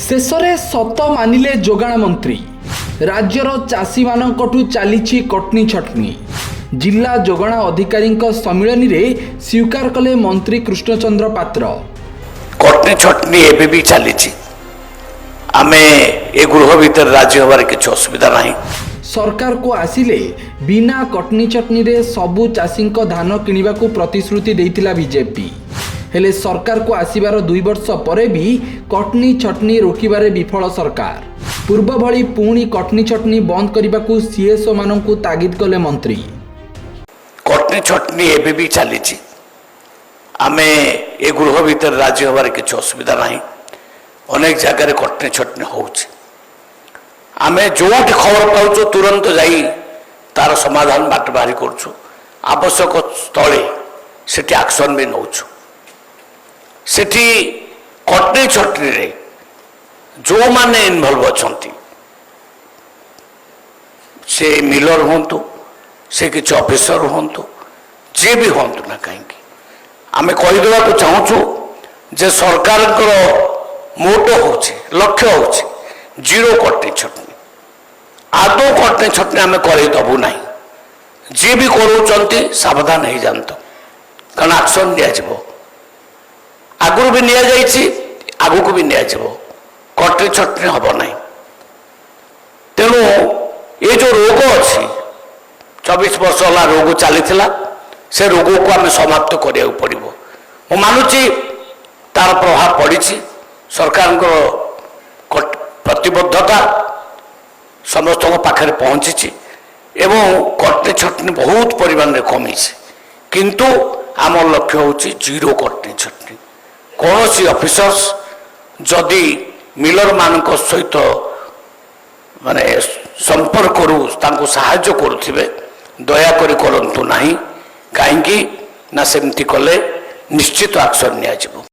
शेषरे सत मानिले जोगाण मंत्री राज्यर चाषी मानकठू चली कटनी छटनी जिला जोगाण अधिकारी सम्मिलन में स्वीकार कले मंत्री कृष्णचंद्र पात्र। कटनी छटनी एबे भी चली आमे ए गृह भीतर राज्य होबार किसी असुविधा नहीं। सरकार को आसिले बिना कटनी छटनी रे सबु चाषी धान किनिबा को प्रतिश्रुति देइतिला बीजेपी। हेले सरकार को आसिबार 2 वर्ष परे भी कटनी छटनी रोकिबारे विफल सरकार। पूर्व भली पुणी कटनी छटनी बंद करने को सीएसओ मानकु तागिद कले मंत्री। कटनी छटनी एबे भी चली आमे ए गृह भीतर राज्य होबार किसी असुविधा नहीं। अनेक जगह कटनी छटनी होउछि आमे जोटी खबर पाउछु तुरंत जाई तार समाधान बाट बाहरी करछु। आवश्यक स्थले सेठी एक्शन भी नौछु। सेठी कटनी छटनी रे जो माने इन्वॉल्व अछंती से मिलर होंतु से किसी ऑफिसर होंतु जे भी होंतु ना कहीं आमे कहीदेवा को चाहूँ जे सरकार मोटो होछि लक्ष्य होछि जीरो कटनी छटनी। आदौ कटनी छटनी आमे करे दबु नहीं। जे भी करूचंती सावधान हो जानतो कारण एक्शन दिया जिवो। आगुर भी निया जाइछि आगु को भी निया जिवो। कटनी छटनी हबो नहीं। तेणु ये जो रोग अच्छी 24 वर्ष होला रोग चली से रोग को आम समाप्त करिया पड़िबो। मु मानुची तार प्रभाव पड़ी सरकार प्रतिबद्धता समस्त पाखे पहुंची एवं कटनी छटनी बहुत परिमाण में कमी किंतु आम लक्ष्य होची जीरो कटनी छटनी। कौन सी ऑफिसर्स जदि मिलर मान सहित माने संपर्क करू साहाय्य करुथिबे दयाकोरी करंतु नहीं। कहीं ना सेमती कले निश्चित एक्शन निया जिवो।